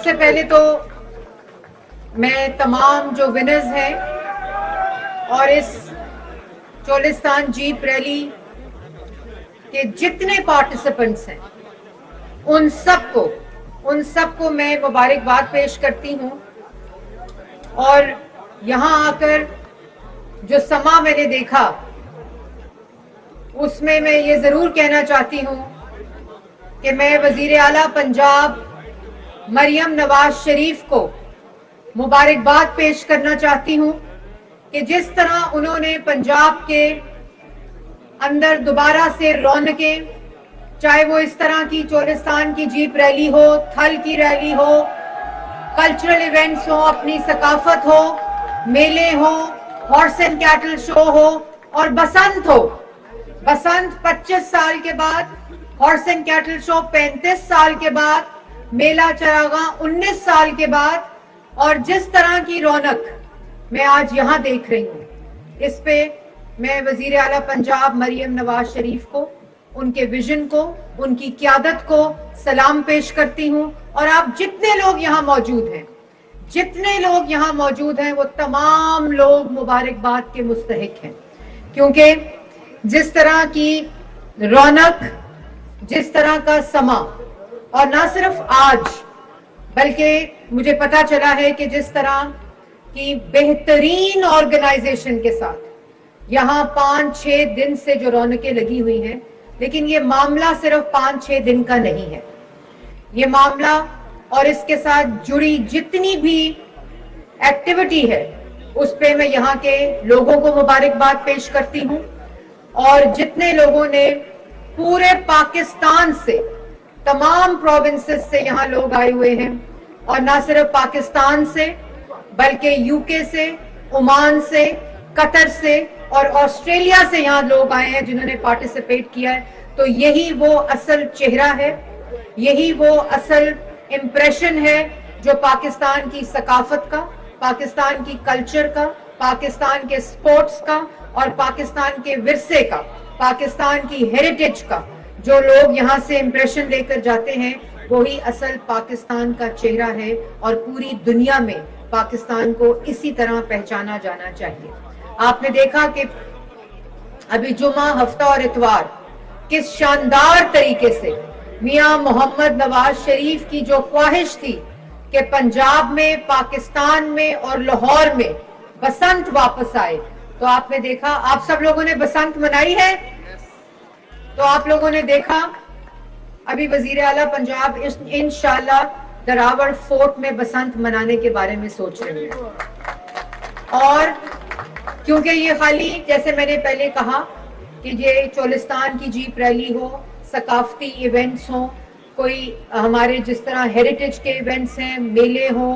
سے پہلے تو میں تمام جو ونرز ہیں اور اس چولستان جیپ ریلی کے جتنے پارٹیسپنٹس ہیں ان سب کو میں مبارکباد پیش کرتی ہوں. اور یہاں آ کر جو سما میں نے دیکھا اس میں یہ ضرور کہنا چاہتی ہوں کہ میں وزیر اعلیٰ پنجاب مریم نواز شریف کو مبارکباد پیش کرنا چاہتی ہوں کہ جس طرح انہوں نے پنجاب کے اندر دوبارہ سے رونقیں، چاہے وہ اس طرح کی چولستان کی جیپ ریلی ہو، تھل کی ریلی ہو، کلچرل ایونٹس ہو، اپنی ثقافت ہو، میلے ہو، ہارس اینڈ کیٹل شو ہو، اور بسنت ہو. بسنت 25 سال کے بعد، ہارس اینڈ کیٹل شو 35 سال کے بعد، میلہ چراغاں 19 سال کے بعد، اور جس طرح کی رونق میں آج یہاں دیکھ رہی ہوں، اس پہ میں وزیر اعلیٰ پنجاب مریم نواز شریف کو، ان کے ویژن کو، ان کی قیادت کو سلام پیش کرتی ہوں. اور آپ جتنے لوگ یہاں موجود ہیں وہ تمام لوگ مبارکباد کے مستحق ہیں، کیونکہ جس طرح کی رونق، جس طرح کا سما، اور نہ صرف آج بلکہ مجھے پتا چلا ہے کہ جس طرح کی بہترین آرگنائزیشن کے ساتھ یہاں 5-6 دن سے جو رونقیں لگی ہوئی ہیں، لیکن یہ معاملہ صرف 5-6 دن کا نہیں ہے. یہ معاملہ اور اس کے ساتھ جڑی جتنی بھی ایکٹیویٹی ہے اس پہ میں یہاں کے لوگوں کو مبارکباد پیش کرتی ہوں. اور جتنے لوگوں نے پورے پاکستان سے، تمام پروونسز سے یہاں لوگ آئے ہوئے ہیں، اور نہ صرف پاکستان سے بلکہ یو کے سے، عمان سے، قطر سے اور آسٹریلیا سے یہاں لوگ آئے ہیں جنہوں نے پارٹیسپیٹ کیا ہے. تو یہی وہ اصل چہرہ ہے، یہی وہ اصل امپریشن ہے جو پاکستان کی ثقافت کا، پاکستان کی کلچر کا، پاکستان کے سپورٹس کا اور پاکستان کے ورثے کا، پاکستان کی ہیریٹیج کا جو لوگ یہاں سے امپریشن لے کر جاتے ہیں، وہی اصل پاکستان کا چہرہ ہے. اور پوری دنیا میں پاکستان کو اسی طرح پہچانا جانا چاہیے. آپ نے دیکھا کہ ابھی جمعہ، ہفتہ اور اتوار کس شاندار طریقے سے میاں محمد نواز شریف کی جو خواہش تھی کہ پنجاب میں، پاکستان میں اور لاہور میں بسنت واپس آئے، تو آپ نے دیکھا، آپ سب لوگوں نے بسنت منائی ہے. تو آپ لوگوں نے دیکھا ابھی وزیر اعلیٰ پنجاب انشاءاللہ دراوڑ فورٹ میں بسنت منانے کے بارے میں سوچ رہے ہیں. اور کیونکہ یہ خالی، جیسے میں نے پہلے کہا کہ یہ چولستان کی جیپ ریلی ہو، ثقافتی ایونٹس ہوں، کوئی ہمارے جس طرح ہیریٹیج کے ایونٹس ہیں، میلے ہوں،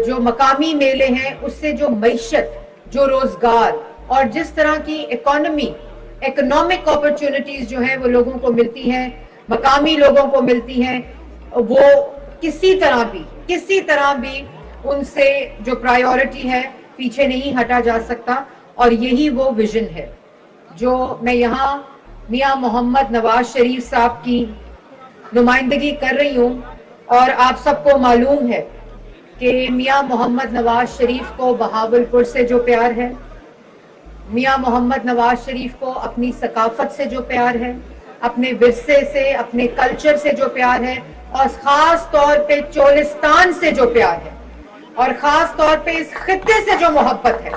جو مقامی میلے ہیں، اس سے جو معیشت، جو روزگار اور جس طرح کی اکنامک اپرچونٹیز جو ہیں وہ لوگوں کو ملتی ہیں، مقامی لوگوں کو ملتی ہیں، وہ کسی طرح بھی ان سے جو پرائیورٹی ہے پیچھے نہیں ہٹا جا سکتا. اور یہی وہ ویژن ہے جو میں یہاں میاں محمد نواز شریف صاحب کی نمائندگی کر رہی ہوں. اور آپ سب کو معلوم ہے کہ میاں محمد نواز شریف کو بہاولپور سے جو پیار ہے، میاں محمد نواز شریف کو اپنی ثقافت سے جو پیار ہے، اپنے ورثے سے، اپنے کلچر سے جو پیار ہے، اور خاص طور پہ چولستان سے جو پیار ہے، اور خاص طور پہ اس خطے سے جو محبت ہے.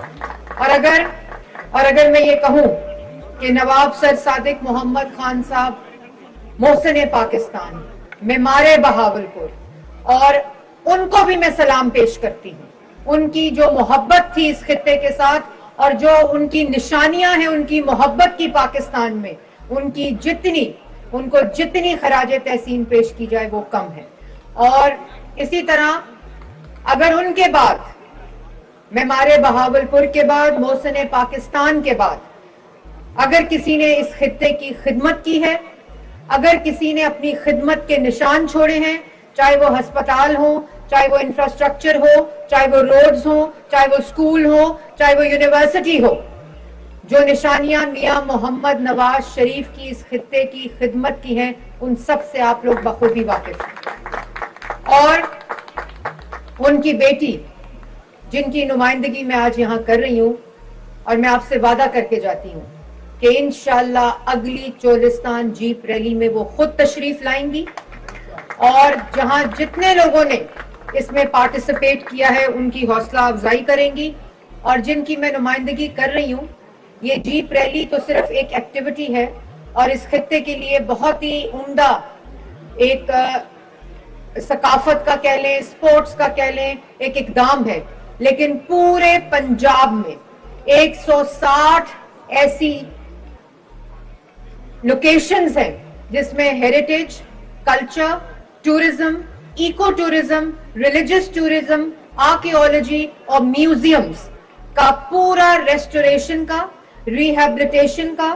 اور اگر میں یہ کہوں کہ نواب سر صادق محمد خان صاحب محسن پاکستان، معمار بہاولپور، اور ان کو بھی میں سلام پیش کرتی ہوں. ان کی جو محبت تھی اس خطے کے ساتھ، اور جو ان کی نشانیاں ہیں ان کی محبت کی پاکستان میں، ان کو جتنی خراج تحسین پیش کی جائے وہ کم ہے. اور اسی طرح اگر ان کے بعد، معمار بہاولپور کے بعد، محسن پاکستان کے بعد، اگر کسی نے اس خطے کی خدمت کی ہے، اگر کسی نے اپنی خدمت کے نشان چھوڑے ہیں، چاہے وہ ہسپتال ہو، چاہے وہ انفراسٹرکچر ہو، چاہے وہ روڈز ہو، چاہے وہ اسکول ہو، چاہے وہ یونیورسٹی ہو، جو نشانیاں میاں محمد نواز شریف کی اس خطے کی خدمت کی ہیں، ان سب سے آپ لوگ بخوبی واقف ہیں. اور ان کی بیٹی جن کی نمائندگی میں آج یہاں کر رہی ہوں، اور میں آپ سے وعدہ کر کے جاتی ہوں کہ انشاءاللہ اگلی چولستان جیپ ریلی میں وہ خود تشریف لائیں گی، اور جہاں جتنے لوگوں نے اس میں پارٹیسپیٹ کیا ہے ان کی حوصلہ افزائی کریں گی. اور جن کی میں نمائندگی کر رہی ہوں، یہ جیپ ریلی تو صرف ایک ایکٹیویٹی ہے اور اس خطے کے لیے بہت ہی عمدہ ایک ثقافت کا کہہ لیں، سپورٹس کا کہہ لیں، ایک اقدام ہے. لیکن پورے پنجاب میں 160 ایسی لوکیشنز ہیں جس میں heritage, culture, tourism, eco tourism, religious tourism, archaeology اور میوزیمز کا پورا ریسٹوریشن کا، ریہیبلیٹیشن کا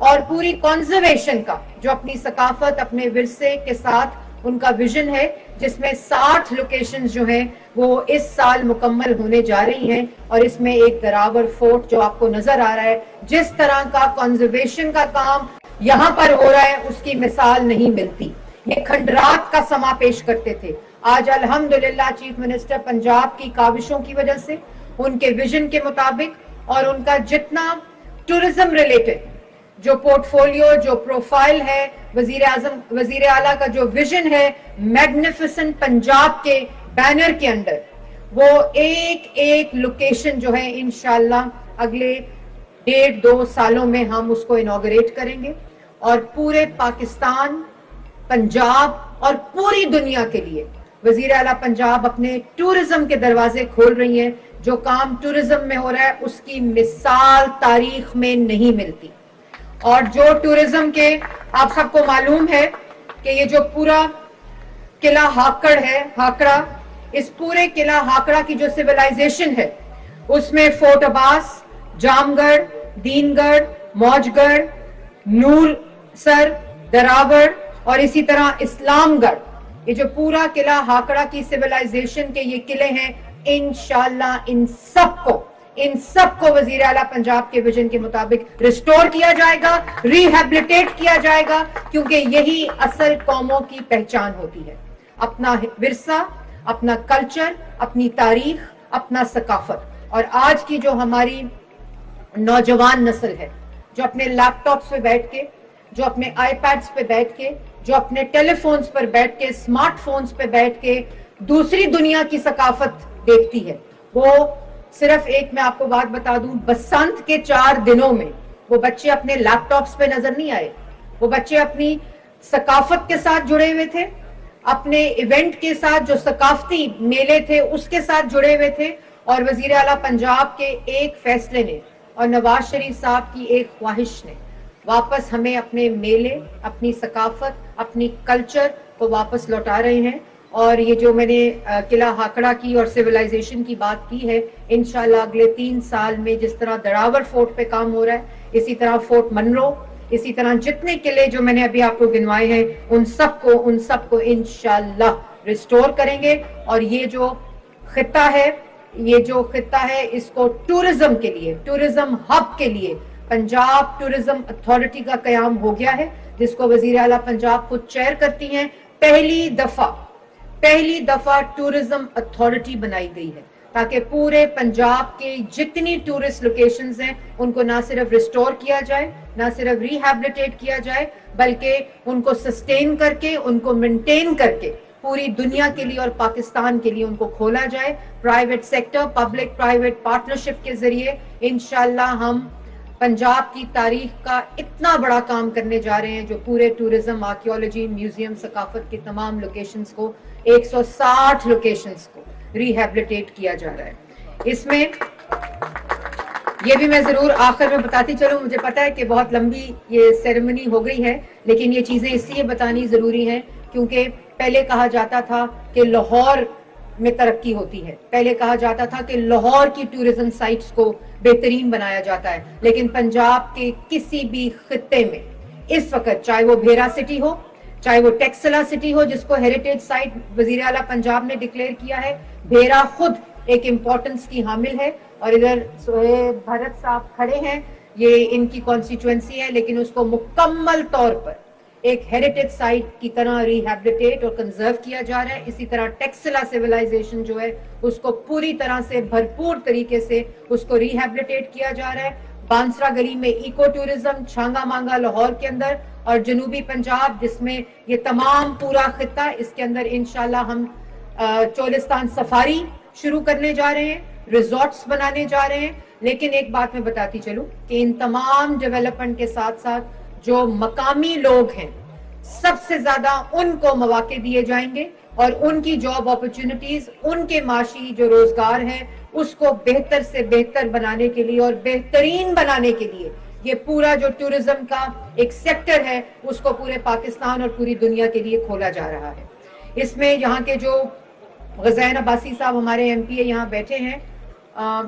اور پوری کنزرویشن کا جو اپنی ثقافت، اپنے ورثے کے ساتھ ان کا ویژن ہے، جس میں 60 لوکیشنز جو ہیں وہ اس سال مکمل ہونے جا رہی ہیں. اور اس میں ایک دراور فورٹ جو آپ کو نظر آ رہا ہے، جس طرح کا کنزرویشن کا کام یہاں پر ہو رہا ہے اس کی مثال نہیں ملتی. یہ کھنڈرات کا سما پیش کرتے تھے. آج الحمدللہ چیف منسٹر پنجاب کی کاوشوں کی وجہ سے، ان کے ویژن کے مطابق اور ان کا جتنا ٹورزم ریلیٹڈ جو پورٹ فولیو، جو پروفائل ہے، وزیر اعظم، وزیر اعلیٰ کا جو ویژن ہے میگنیفیسنٹ پنجاب کے بینر کے اندر، وہ ایک ایک لوکیشن جو ہے انشاءاللہ اگلے 1.5-2 سالوں میں ہم اس کو انوگریٹ کریں گے. اور پورے پاکستان، پنجاب اور پوری دنیا کے لیے وزیر اعلیٰ پنجاب اپنے ٹورزم کے دروازے کھول رہی ہیں. جو کام ٹورزم میں ہو رہا ہے اس کی مثال تاریخ میں نہیں ملتی. اور جو ٹورزم کے آپ سب کو معلوم ہے کہ یہ جو پورا قلعہ ہاکڑ ہے، ہاکڑا، اس پورے قلعہ ہاکڑا کی جو سیولائزیشن ہے اس میں فورٹ عباس، جام گڑھ، دین گڑھ، موج گڑھ، نور سر، دراوڑ اور اسی طرح اسلام گڑھ، یہ جو پورا قلعہ ہاکڑا کی سیولائزیشن کے یہ قلعے ہیں، انشاءاللہ ان سب کو وزیر اعلیٰ پنجاب کے ویژن کے مطابق ریسٹور کیا جائے گا، ریہیبلیٹیٹ کیا جائے گا، کیونکہ یہی اصل قوموں کی پہچان ہوتی ہے. اپنا ورثہ، اپنا کلچر، اپنی تاریخ، اپنا ثقافت. اور آج کی جو ہماری نوجوان نسل ہے جو اپنے لیپ ٹاپس پہ بیٹھ کے، جو اپنے آئی پیڈز پہ بیٹھ کے، جو اپنے ٹیلی فونز پر بیٹھ کے، اسمارٹ فونز پہ بیٹھ کے دوسری دنیا کی ثقافت دیکھتی ہے، وہ صرف ایک میں آپ کو بات بتا دوں، بسنت کے 4 دنوں میں وہ بچے اپنے لیپ ٹاپس پہ نظر نہیں آئے. وہ بچے اپنی ثقافت کے ساتھ جڑے ہوئے تھے، اپنے ایونٹ کے ساتھ جو ثقافتی میلے تھے اس کے ساتھ جڑے ہوئے تھے. اور وزیر اعلیٰ پنجاب کے ایک فیصلے نے اور نواز شریف صاحب کی ایک خواہش نے واپس ہمیں اپنے میلے، اپنی ثقافت، اپنی کلچر کو واپس لوٹا رہے ہیں. اور یہ جو میں نے قلعہ ہاکڑا کی اور سیولائزیشن کی بات کی ہے، انشاءاللہ اگلے 3 سال میں جس طرح دراور فورٹ پہ کام ہو رہا ہے، اسی طرح فورٹ منرو، اسی طرح جتنے قلعے جو میں نے ابھی آپ کو گنوائے ہیں ان سب کو انشاءاللہ ریسٹور کریں گے. اور یہ جو خطہ ہے اس کو ٹورزم کے لیے، ٹورزم ہب کے لیے پنجاب ٹورزم اتھارٹی کا قیام ہو گیا ہے، جس کو وزیر اعلیٰ پنجاب خود چیئر کرتی ہیں. پہلی دفعہ ٹورزم اتھارٹی بنائی گئی ہے تاکہ پورے پنجاب کے جتنی ٹورسٹ لوکیشنز ہیں ان کو نہ صرف ریسٹور کیا جائے، نہ صرف ریہیبلیٹیٹ کیا جائے، بلکہ ان کو سسٹین کر کے، ان کو مینٹین کر کے پوری دنیا کے لیے اور پاکستان کے لیے ان کو کھولا جائے. Private sector, public private partnership کے ذریعے انشاءاللہ ہم پنجاب کی تاریخ کا اتنا بڑا کام کرنے جا رہے ہیں جو پورے ٹورزم، آرکیولوجی، میوزیم، ثقافت کی تمام لوکیشنز کو، 160 لوکیشنز کو ریہیبلیٹیٹ کیا جا رہا ہے. اس میں یہ بھی میں ضرور آخر میں بتاتی چلوں، مجھے پتا ہے کہ بہت لمبی یہ سیریمنی ہو گئی ہے، لیکن یہ چیزیں اس لیے بتانی ضروری ہیں کیونکہ پہلے کہا جاتا تھا کہ لاہور میں ترقی ہوتی ہے، پہلے کہا جاتا تھا کہ لاہور کی ٹورزم سائٹس کو بہترین بنایا جاتا ہے، لیکن پنجاب کے کسی بھی خطے میں اس وقت، چاہے وہ بھیرا سٹی ہو، چاہے وہ ٹیکسلا سٹی ہو جس کو ہیریٹیج سائٹ وزیر اعلیٰ پنجاب نے ڈکلیئر کیا ہے، بھیرا خود ایک امپورٹنس کی حامل ہے. اور ادھر سہیب بھرت صاحب کھڑے ہیں، یہ ان کی کانسٹیچوئنسی ہے، لیکن اس کو مکمل طور پر ایک ہیریٹیج سائٹ کی طرح ریہیبلیٹیٹ اور کنزرو کیا جا رہا ہے. اسی طرح ٹیکسلا سیولائزیشن جو ہے اس کو پوری طرح سے بھرپور طریقے سے اس کو ریہیبلیٹیٹ کیا جا رہا ہے. بانسرا گلی میں ایکو ٹورزم چھانگا مانگا لاہور کے اندر اور جنوبی پنجاب جس میں یہ تمام پورا خطہ, اس کے اندر انشاءاللہ ہم چولستان سفاری شروع کرنے جا رہے ہیں, ریزورٹس بنانے جا رہے ہیں. لیکن ایک بات میں بتاتی چلوں کہ ان تمام ڈیولپمنٹ کے ساتھ ساتھ جو مقامی لوگ ہیں سب سے زیادہ ان کو مواقع دیے جائیں گے اور ان کی جاب اپرچونٹیز, ان کے معاشی جو روزگار ہیں اس کو بہتر سے بہتر بنانے کے لیے اور بہترین بنانے کے لیے یہ پورا جو ٹورزم کا ایک سیکٹر ہے اس کو پورے پاکستان اور پوری دنیا کے لیے کھولا جا رہا ہے. اس میں یہاں کے جو غزین عباسی صاحب ہمارے ایم پی اے یہاں بیٹھے ہیں,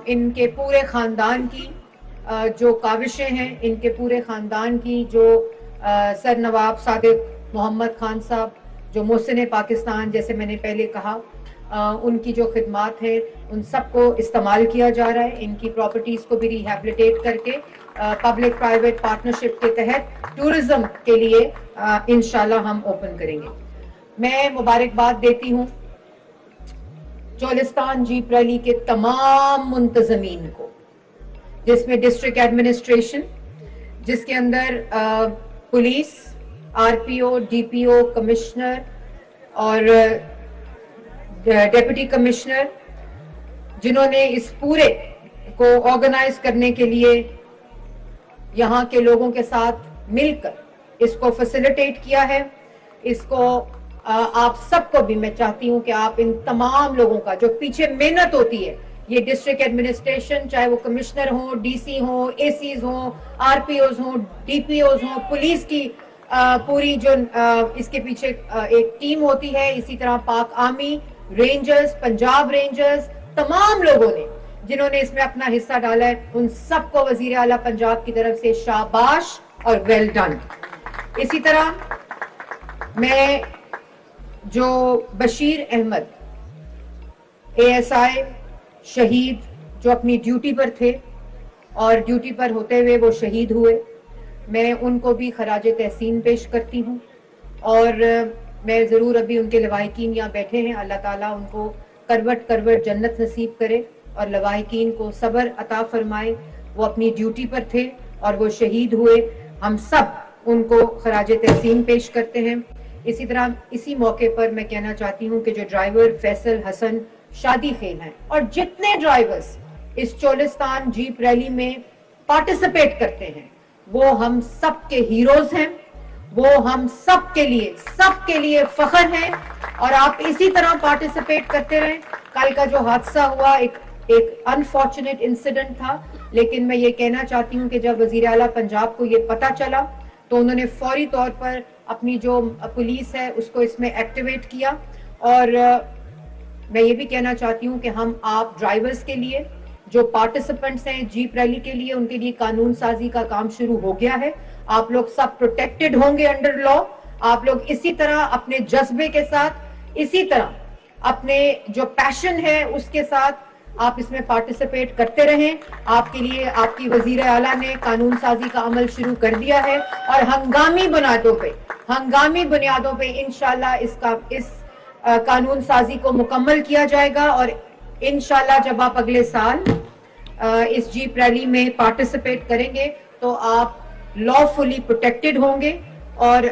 ان کے پورے خاندان کی جو کاوشیں ہیں, ان کے پورے خاندان کی جو سر نواب صادق محمد خان صاحب جو محسن پاکستان جیسے میں نے پہلے کہا, ان کی جو خدمات ہیں ان سب کو استعمال کیا جا رہا ہے. ان کی پراپرٹیز کو بھی ریہیبلیٹیٹ کر کے پبلک پرائیویٹ پارٹنرشپ کے تحت ٹورزم کے لیے انشاءاللہ ہم اوپن کریں گے. میں مبارکباد دیتی ہوں چولستان جیپ ریلی کے تمام منتظمین کو, جس میں ڈسٹرکٹ ایڈمنسٹریشن, جس کے اندر پولیس, آر پی او, ڈی پی او, کمشنر اور ڈیپٹی کمشنر, جنہوں نے اس پورے کو آرگنائز کرنے کے لیے یہاں کے لوگوں کے ساتھ مل کر اس کو فیسیلیٹیٹ کیا ہے. اس کو آپ سب کو بھی میں چاہتی ہوں کہ آپ ان تمام لوگوں کا جو پیچھے محنت ہوتی ہے, یہ ڈسٹرکٹ ایڈمنسٹریشن چاہے وہ کمشنر ہوں, ڈی سی ہوں, اے سیز ہوں, آر پی اوز ہوں, ڈی پی اوز ہوں, پولیس کی پوری جو اس کے پیچھے ایک ٹیم ہوتی ہے, اسی طرح پاک آرمی, رینجرز, پنجاب رینجرز, تمام لوگوں نے جنہوں نے اس میں اپنا حصہ ڈالا ہے, ان سب کو وزیر اعلیٰ پنجاب کی طرف سے شاباش اور ویل ڈن. اسی طرح میں جو Bashir Ahmed A S I شہید جو اپنی ڈیوٹی پر تھے اور ڈیوٹی پر ہوتے ہوئے وہ شہید ہوئے, میں ان کو بھی خراج تحسین پیش کرتی ہوں. اور میں ضرور ابھی ان کے لواحقین یہاں بیٹھے ہیں, اللہ تعالیٰ ان کو کروٹ کروٹ جنت نصیب کرے اور لواحقین کو صبر عطا فرمائے. وہ اپنی ڈیوٹی پر تھے اور وہ شہید ہوئے, ہم سب ان کو خراج تحسین پیش کرتے ہیں. اسی طرح اسی موقع پر میں کہنا چاہتی ہوں کہ جو ڈرائیور فیصل حسن شادی خیل ہیں اور جتنے ڈرائیورز اس چولستان جیپ ریلی میں پارٹیسپیٹ کرتے ہیں وہ ہم سب کے ہیروز ہیں, وہ ہم سب کے لیے فخر ہیں, اور آپ اسی طرح پارٹیسپیٹ کرتے رہیں. کل کا جو حادثہ ہوا ایک انفارچونیٹ انسیڈنٹ تھا, لیکن میں یہ کہنا چاہتی ہوں کہ جب وزیر اعلیٰ پنجاب کو یہ پتا چلا تو انہوں نے فوری طور پر اپنی جو پولیس ہے اس کو اس میں ایکٹیویٹ کیا. اور میں یہ بھی کہنا چاہتی ہوں کہ ہم آپ ڈرائیورز کے لیے جو پارٹیسپنٹس ہیں جیپ ریلی کے لیے, ان کے لیے قانون سازی کا کام شروع ہو گیا ہے. آپ لوگ سب پروٹیکٹڈ ہوں گے انڈر لا. آپ لوگ اسی طرح اپنے جذبے کے ساتھ, اسی طرح اپنے جو پیشن ہے اس کے ساتھ آپ اس میں پارٹیسپیٹ کرتے رہیں. آپ کے لیے آپ کی وزیر اعلیٰ نے قانون سازی کا عمل شروع کر دیا ہے اور ہنگامی بنیادوں پہ انشاءاللہ اس قانون سازی کو مکمل کیا جائے گا. اور انشاءاللہ جب آپ اگلے سال اس جیپ ریلی میں پارٹیسپیٹ کریں گے تو آپ لا فلی پروٹیکٹڈ ہوں گے. اور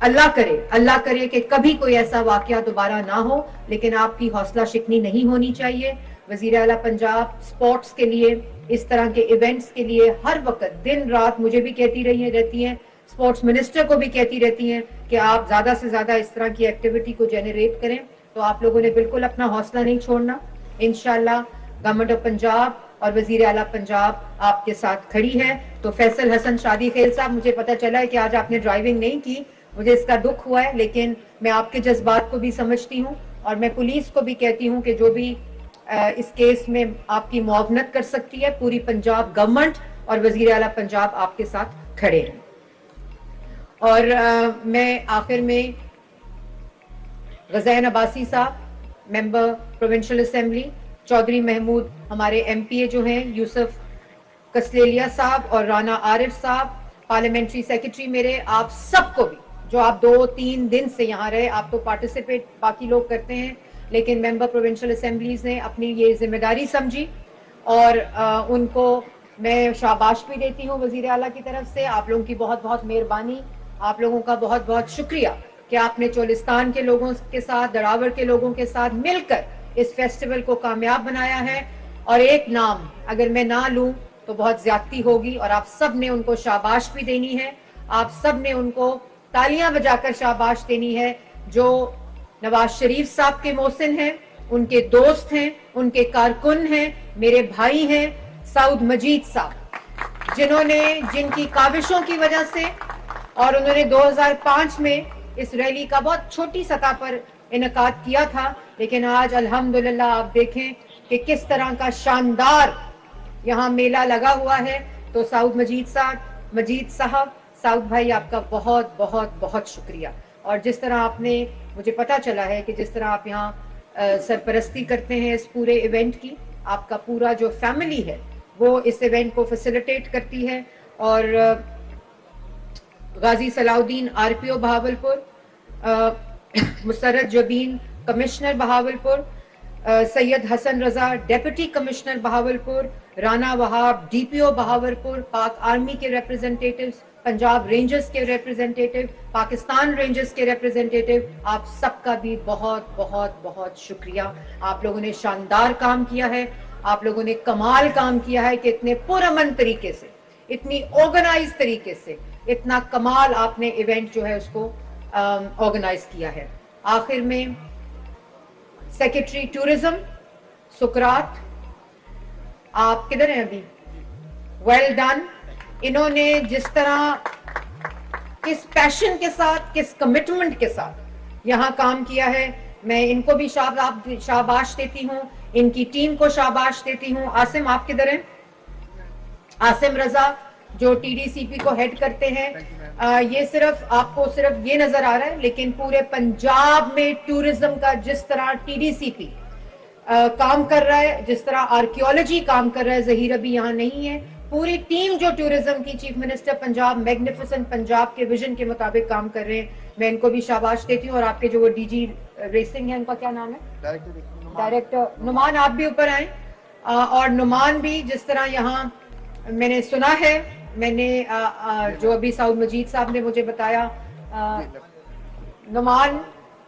اللہ کرے کہ کبھی کوئی ایسا واقعہ دوبارہ نہ ہو, لیکن آپ کی حوصلہ شکنی نہیں ہونی چاہیے. وزیر اعلیٰ پنجاب سپورٹس کے لیے, اس طرح کے ایونٹس کے لیے ہر وقت دن رات مجھے بھی کہتی رہتی ہیں, سپورٹس منسٹر کو بھی کہتی رہتی ہیں کہ آپ زیادہ سے زیادہ اس طرح کی ایکٹیویٹی کو جنریٹ کریں. تو آپ لوگوں نے بالکل اپنا حوصلہ نہیں چھوڑنا. انشاءاللہ گورنمنٹ آف پنجاب اور وزیر اعلیٰ پنجاب آپ کے ساتھ کھڑی ہے. تو فیصل حسن شادی خیل صاحب, مجھے پتا چلا ہے کہ آج آپ نے ڈرائیونگ نہیں کی, مجھے اس کا دکھ ہوا ہے, لیکن میں آپ کے جذبات کو بھی سمجھتی ہوں. اور میں پولیس کو بھی کہتی ہوں کہ جو بھی اس کیس میں آپ کی معاونت کر سکتی ہے, پوری پنجاب گورنمنٹ اور وزیر اعلیٰ پنجاب آپ کے ساتھ کھڑے ہیں. اور میں آخر میں غزین عباسی صاحب ممبر پروونشل اسمبلی, چودھری محمود ہمارے ایم پی اے جو ہیں, یوسف کسلیلیا صاحب اور رانا عارف صاحب پارلیمنٹری سیکرٹری میرے, آپ سب کو بھی جو آپ 2-3 دن سے یہاں رہے. آپ تو پارٹیسپیٹ باقی لوگ کرتے ہیں, لیکن ممبر پروونشل اسمبلیز نے اپنی یہ ذمہ داری سمجھی, اور ان کو میں شاباش بھی دیتی ہوں وزیر اعلیٰ کی طرف سے. آپ لوگوں کی بہت بہت مہربانی, آپ لوگوں کا بہت بہت شکریہ کہ آپ نے چولستان کے لوگوں کے ساتھ, دڑاور کے لوگوں کے ساتھ مل کر اس فیسٹیول کو کامیاب بنایا ہے. اور ایک نام اگر میں نہ لوں تو بہت زیادتی ہوگی, اور آپ سب نے ان کو شاباش بھی دینی ہے, آپ سب نے ان کو تالیاں بجا کر شاباش دینی ہے, جو نواز شریف صاحب کے محسن ہیں, ان کے دوست ہیں, ان کے کارکن ہیں, میرے بھائی ہیں سعود مجید صاحب, جن کی کاوشوں کی وجہ سے, اور انہوں نے 2005 میں اس ریلی کا بہت چھوٹی سطح پر انعقاد کیا تھا, لیکن آج الحمدللہ آپ دیکھیں کہ کس طرح کا شاندار یہاں میلہ لگا ہوا ہے. تو سعود مجید صاحب, سعود بھائی, آپ کا بہت بہت بہت شکریہ. اور جس طرح آپ نے, مجھے پتا چلا ہے کہ جس طرح آپ یہاں سرپرستی کرتے ہیں اس پورے ایونٹ کی, آپ کا پورا جو فیملی ہے وہ اس ایونٹ کو فیسیلیٹیٹ کرتی ہے. اور غازی صلاح الدین RPO بہاولپور, مسرت جبین کمشنر بہاولپور, سید حسن رضا ڈیپٹی کمشنر بہاولپور, رانا وہاب DPO بہاولپور, پاک آرمی کے ریپرزنٹیٹیوز, پنجاب رینجرز کے ریپرزنٹیٹیو, پاکستان رینجرز کے ریپرزنٹیٹیو, آپ سب کا بھی بہت بہت بہت شکریہ. آپ لوگوں نے شاندار کام کیا ہے, آپ لوگوں نے کمال کام کیا ہے کہ اتنے پرامن طریقے سے, اتنی آرگنائز طریقے سے, اتنا کمال آپ نے ایونٹ جو ہے اس کو آرگنائز کیا ہے. آخر میں سیکرٹری ٹورزم سکرات, آپ کدھر ہیں ابھی؟ Well done. انہوں نے جس طرح, کس پیشن کے ساتھ, کس کمٹمنٹ کے ساتھ یہاں کام کیا ہے, میں ان کو بھی شاباش دیتی ہوں, ان کی ٹیم کو شاباش دیتی ہوں. عاصم, آپ کدھر ہیں؟ عاصم رضا جو TDCP کو ہیڈ کرتے ہیں, یہ صرف آپ کو صرف یہ نظر آ رہا ہے, لیکن پورے پنجاب میں ٹورزم کا جس طرح TDCP کام کر رہا ہے, جس طرح آرکیولوجی کام کر رہا ہے, ظہیر ابھی یہاں نہیں ہے, پوری ٹیم جو ٹورزم کی, chief minister Punjab magnificent Punjab کے ویژن کے مطابق کام کر رہے ہیں, میں ان کو بھی شاباش دیتی ہوں. اور آپ کے جو وہ DG ریسنگ ہے, ان کا کیا نام ہے؟ ڈائریکٹر نعمان, آپ بھی اوپر آئیں. اور نعمان بھی جس طرح یہاں میں نے سنا ہے, میں نے جو ابھی سعود مجید صاحب نے مجھے بتایا, نعمان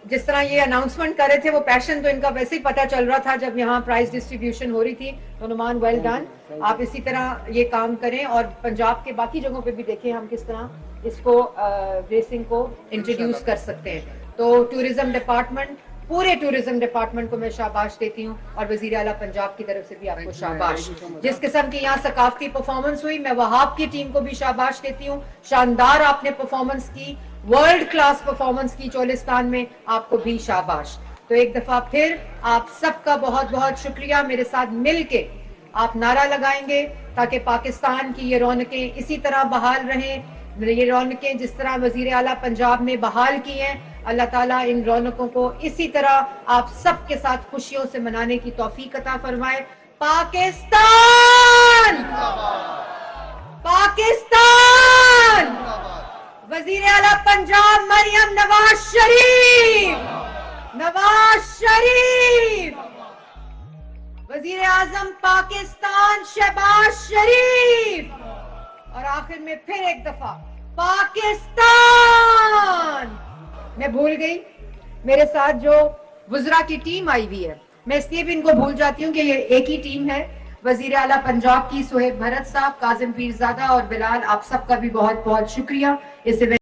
جس طرح یہ اناؤنسمنٹ کر رہے تھے, وہ پیشن تو ان کا ویسے ہی پتہ چل رہا تھا جب یہاں پرائز ڈسٹریبیوشن ہو رہی تھی. تو نعمان ویل ڈن, آپ اسی طرح یہ کام کریں, اور پنجاب کے باقی جگہوں پہ بھی دیکھیں ہم کس طرح اس کو ریسنگ کو انٹروڈیوس کر سکتے ہیں. تو ٹورزم ڈپارٹمنٹ, پورے ٹورزم ڈپارٹمنٹ کو میں شاباش دیتی ہوں, اور وزیر اعلیٰ پنجاب کی طرف سے بھی آپ کو شاباش. جس قسم کی یہاں ثقافتی پرفارمنس ہوئی, میں وہاب کی ٹیم کو بھی شاباش دیتی ہوں, شاندار آپ نے پرفارمنس کی, ورلڈ کلاس پرفارمنس کی چولستان میں, آپ کو بھی شاباش. تو ایک دفعہ پھر آپ سب کا بہت بہت شکریہ. میرے ساتھ مل کے آپ نعرہ لگائیں گے تاکہ پاکستان کی یہ رونقیں اسی طرح بحال رہیں, یہ رونقیں جس طرح وزیر اعلیٰ پنجاب نے بحال کی ہیں, اللہ تعالیٰ ان رونقوں کو اسی طرح آپ سب کے ساتھ خوشیوں سے منانے کی توفیق عطا فرمائے. پاکستان پاکستان, وزیر اعلیٰ پنجاب مریم نواز شریف, وزیر اعظم پاکستان شہباز شریف, اور آخر میں پھر ایک دفعہ پاکستان. میں بھول گئی, میرے ساتھ جو وزراء کی ٹیم آئی ہوئی ہے, میں اس لیے بھی ان کو بھول جاتی ہوں کہ یہ ایک ہی ٹیم ہے. وزیر اعلیٰ پنجاب کی سہیب بھرت صاحب, کاظم پیرزادہ اور بلال, آپ سب کا بھی بہت بہت شکریہ اس ایونٹ